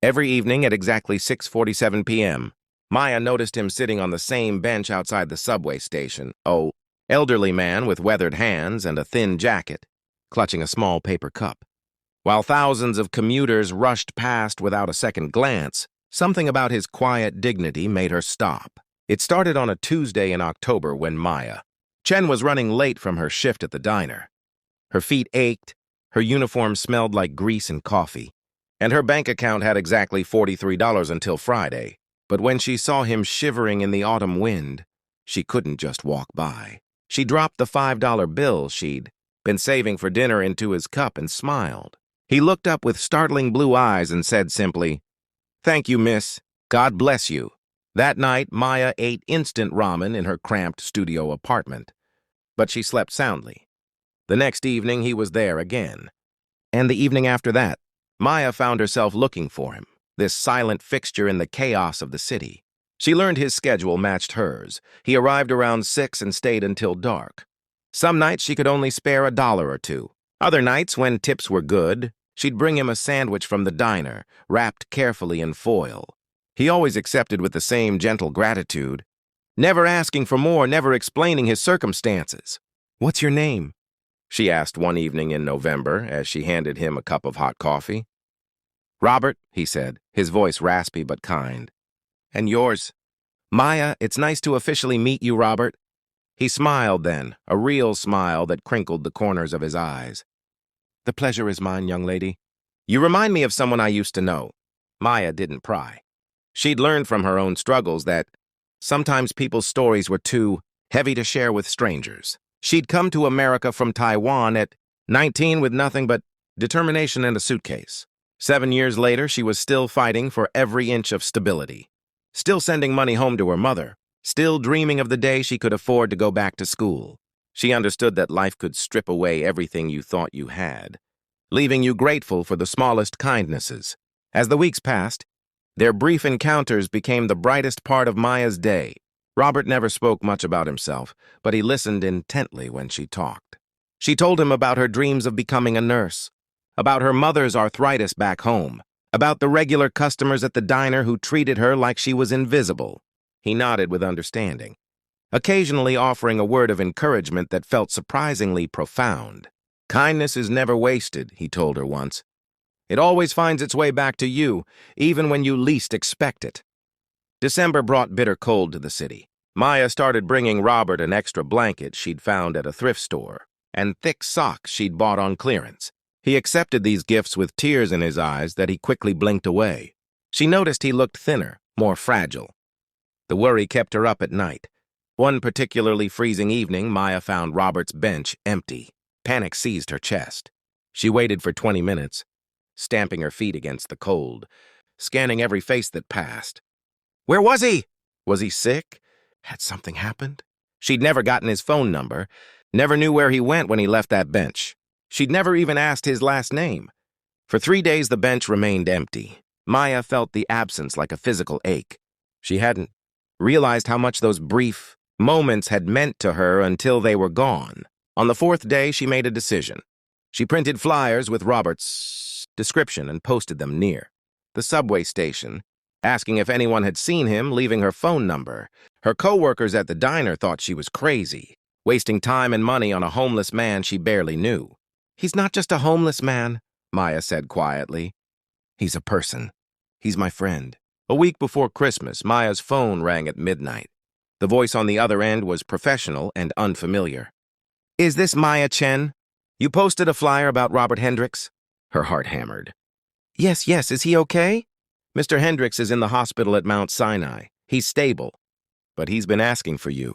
Every evening at exactly 6:47 p.m., Maya noticed him sitting on the same bench outside the subway station. Oh, elderly man with weathered hands and a thin jacket, clutching a small paper cup. While thousands of commuters rushed past without a second glance, something about his quiet dignity made her stop. It started on a Tuesday in October when Maya Chen was running late from her shift at the diner. Her feet ached, her uniform smelled like grease and coffee, and her bank account had exactly $43 until Friday. But when she saw him shivering in the autumn wind, she couldn't just walk by. She dropped the $5 bill she'd been saving for dinner into his cup and smiled. He looked up with startling blue eyes and said simply, "Thank you, miss. God bless you." That night, Maya ate instant ramen in her cramped studio apartment, but she slept soundly. The next evening, he was there again. And the evening after that, Maya found herself looking for him, this silent fixture in the chaos of the city. She learned his schedule matched hers. He arrived around 6 and stayed until dark. Some nights she could only spare $1 or two. Other nights, when tips were good, she'd bring him a sandwich from the diner, wrapped carefully in foil. He always accepted with the same gentle gratitude, never asking for more, never explaining his circumstances. "What's your name?" she asked one evening in November as she handed him a cup of hot coffee. "Robert," he said, his voice raspy but kind. "And yours?" "Maya, it's nice to officially meet you, Robert." He smiled then, a real smile that crinkled the corners of his eyes. "The pleasure is mine, young lady. You remind me of someone I used to know." Maya didn't pry. She'd learned from her own struggles that sometimes people's stories were too heavy to share with strangers. She'd come to America from Taiwan at 19 with nothing but determination and a suitcase. 7 years later, she was still fighting for every inch of stability, still sending money home to her mother, still dreaming of the day she could afford to go back to school. She understood that life could strip away everything you thought you had, leaving you grateful for the smallest kindnesses. As the weeks passed, their brief encounters became the brightest part of Maya's day. Robert never spoke much about himself, but he listened intently when she talked. She told him about her dreams of becoming a nurse, about her mother's arthritis back home, about the regular customers at the diner who treated her like she was invisible. He nodded with understanding, occasionally offering a word of encouragement that felt surprisingly profound. "Kindness is never wasted," he told her once. "It always finds its way back to you, even when you least expect it." December brought bitter cold to the city. Maya started bringing Robert an extra blanket she'd found at a thrift store and thick socks she'd bought on clearance. He accepted these gifts with tears in his eyes that he quickly blinked away. She noticed he looked thinner, more fragile. The worry kept her up at night. One particularly freezing evening, Maya found Robert's bench empty. Panic seized her chest. She waited for 20 minutes, stamping her feet against the cold, scanning every face that passed. Where was he? Was he sick? Had something happened? She'd never gotten his phone number, never knew where he went when he left that bench. She'd never even asked his last name. For 3 days, the bench remained empty. Maya felt the absence like a physical ache. She hadn't realized how much those brief moments had meant to her until they were gone. On the 4th day, she made a decision. She printed flyers with Robert's description and posted them near the subway station, asking if anyone had seen him, leaving her phone number. Her co-workers at the diner thought she was crazy, wasting time and money on a homeless man she barely knew. "He's not just a homeless man," Maya said quietly. "He's a person. He's my friend." A week before Christmas, Maya's phone rang at midnight. The voice on the other end was professional and unfamiliar. "Is this Maya Chen? You posted a flyer about Robert Hendricks?" Her heart hammered. Yes, is he okay?" "Mr. Hendricks is in the hospital at Mount Sinai. He's stable. But he's been asking for you.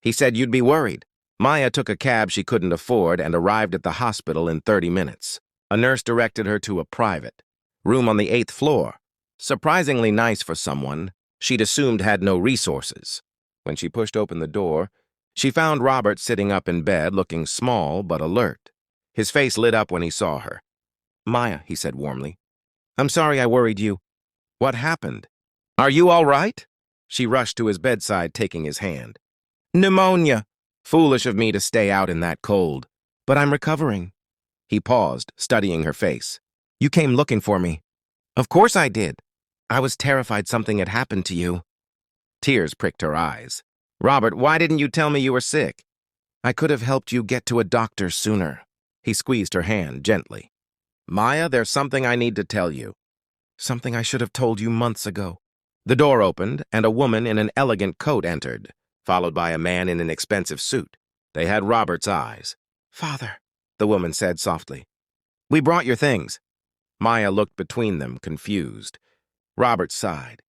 He said you'd be worried." Maya took a cab she couldn't afford and arrived at the hospital in 30 minutes. A nurse directed her to a private room on the 8th floor. Surprisingly nice for someone she'd assumed had no resources. When she pushed open the door, she found Robert sitting up in bed, looking small but alert. His face lit up when he saw her. "Maya," he said warmly, "I'm sorry I worried you. What happened? Are you all right?" She rushed to his bedside, taking his hand. "Pneumonia. Foolish of me to stay out in that cold. But I'm recovering." He paused, studying her face. "You came looking for me." Of course I did. I was terrified something had happened to you. Tears pricked her eyes. Robert, why didn't you tell me you were sick? I could have helped you get to a doctor sooner. He squeezed her hand gently. Maya, there's something I need to tell you. Something I should have told you months ago. The door opened, and a woman in an elegant coat entered, followed by a man in an expensive suit. They had Robert's eyes. Father, the woman said softly. We brought your things. Maya looked between them, confused. Robert sighed.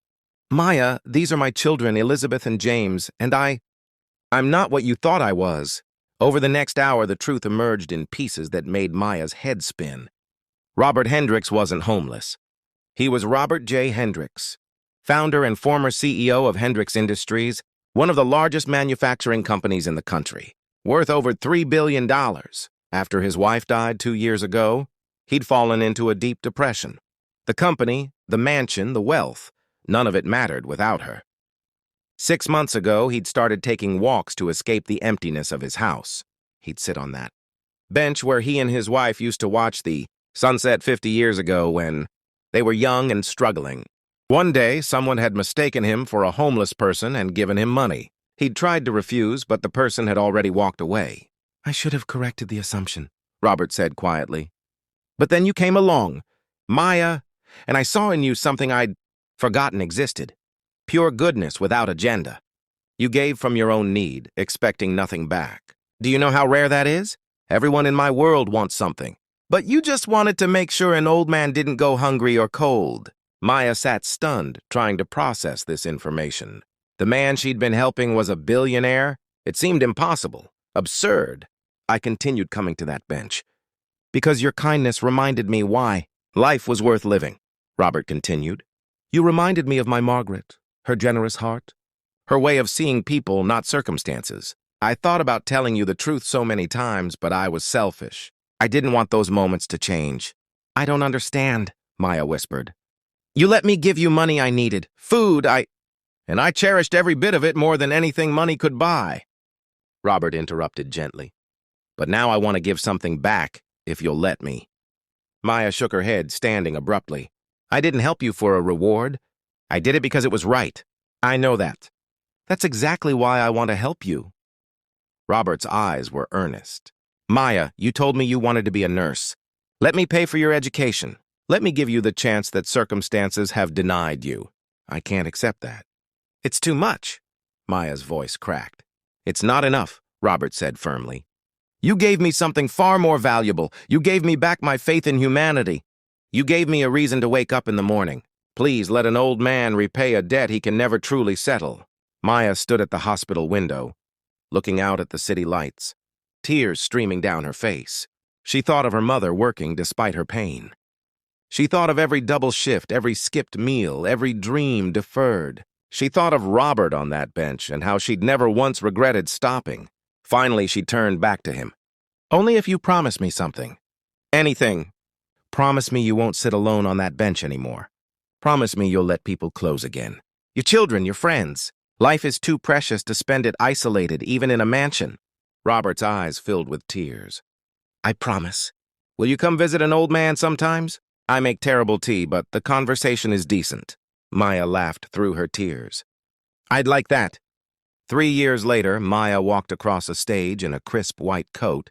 Maya, these are my children, Elizabeth and James, and I'm not what you thought I was. Over the next hour, the truth emerged in pieces that made Maya's head spin. Robert Hendricks wasn't homeless. He was Robert J. Hendricks, founder and former CEO of Hendricks Industries, one of the largest manufacturing companies in the country, worth over $3 billion. After his wife died 2 years ago, he'd fallen into a deep depression. The company, the mansion, the wealth, none of it mattered without her. 6 months ago, he'd started taking walks to escape the emptiness of his house. He'd sit on that bench where he and his wife used to watch the sunset 50 years ago when they were young and struggling. One day, someone had mistaken him for a homeless person and given him money. He'd tried to refuse, but the person had already walked away. I should have corrected the assumption, Robert said quietly. But then you came along, Maya, and I saw in you something I'd forgotten existed. Pure goodness without agenda. You gave from your own need, expecting nothing back. Do you know how rare that is? Everyone in my world wants something. But you just wanted to make sure an old man didn't go hungry or cold. Maya sat stunned, trying to process this information. The man she'd been helping was a billionaire? It seemed impossible, absurd. I continued coming to that bench. Because your kindness reminded me why life was worth living, Robert continued. You reminded me of my Margaret, her generous heart, her way of seeing people, not circumstances. I thought about telling you the truth so many times, but I was selfish. I didn't want those moments to change. I don't understand, Maya whispered. You let me give you money I needed, food and I cherished every bit of it more than anything money could buy. Robert interrupted gently. But now I want to give something back, if you'll let me. Maya shook her head, standing abruptly. I didn't help you for a reward. I did it because it was right. I know that. That's exactly why I want to help you. Robert's eyes were earnest. Maya, you told me you wanted to be a nurse. Let me pay for your education. Let me give you the chance that circumstances have denied you. I can't accept that. It's too much. Maya's voice cracked. It's not enough, Robert said firmly. You gave me something far more valuable. You gave me back my faith in humanity. You gave me a reason to wake up in the morning. Please let an old man repay a debt he can never truly settle. Maya stood at the hospital window, looking out at the city lights, tears streaming down her face. She thought of her mother working despite her pain. She thought of every double shift, every skipped meal, every dream deferred. She thought of Robert on that bench and how she'd never once regretted stopping. Finally, she turned back to him. Only if you promise me something. Anything. Promise me you won't sit alone on that bench anymore. Promise me you'll let people close again. Your children, your friends. Life is too precious to spend it isolated, even in a mansion. Robert's eyes filled with tears. I promise. Will you come visit an old man sometimes? I make terrible tea, but the conversation is decent. Maya laughed through her tears. I'd like that. 3 years later, Maya walked across a stage in a crisp white coat,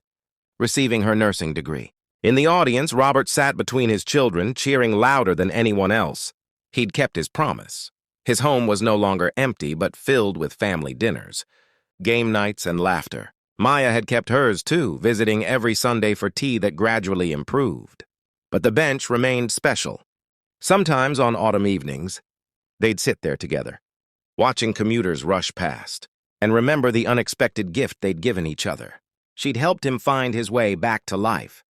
receiving her nursing degree. In the audience, Robert sat between his children, cheering louder than anyone else. He'd kept his promise. His home was no longer empty, but filled with family dinners, game nights, and laughter. Maya had kept hers, too, visiting every Sunday for tea that gradually improved. But the bench remained special. Sometimes on autumn evenings, they'd sit there together, watching commuters rush past, and remember the unexpected gift they'd given each other. She'd helped him find his way back to life.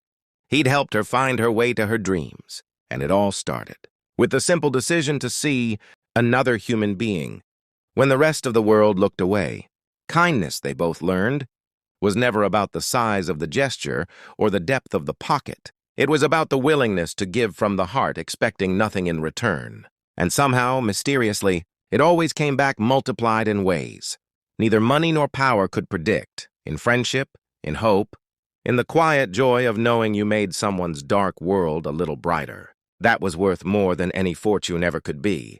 He'd helped her find her way to her dreams, and it all started with the simple decision to see another human being when the rest of the world looked away. Kindness, they both learned, was never about the size of the gesture or the depth of the pocket. It was about the willingness to give from the heart, expecting nothing in return. And somehow, mysteriously, it always came back multiplied in ways neither money nor power could predict. In friendship, in hope, in the quiet joy of knowing you made someone's dark world a little brighter. That was worth more than any fortune ever could be.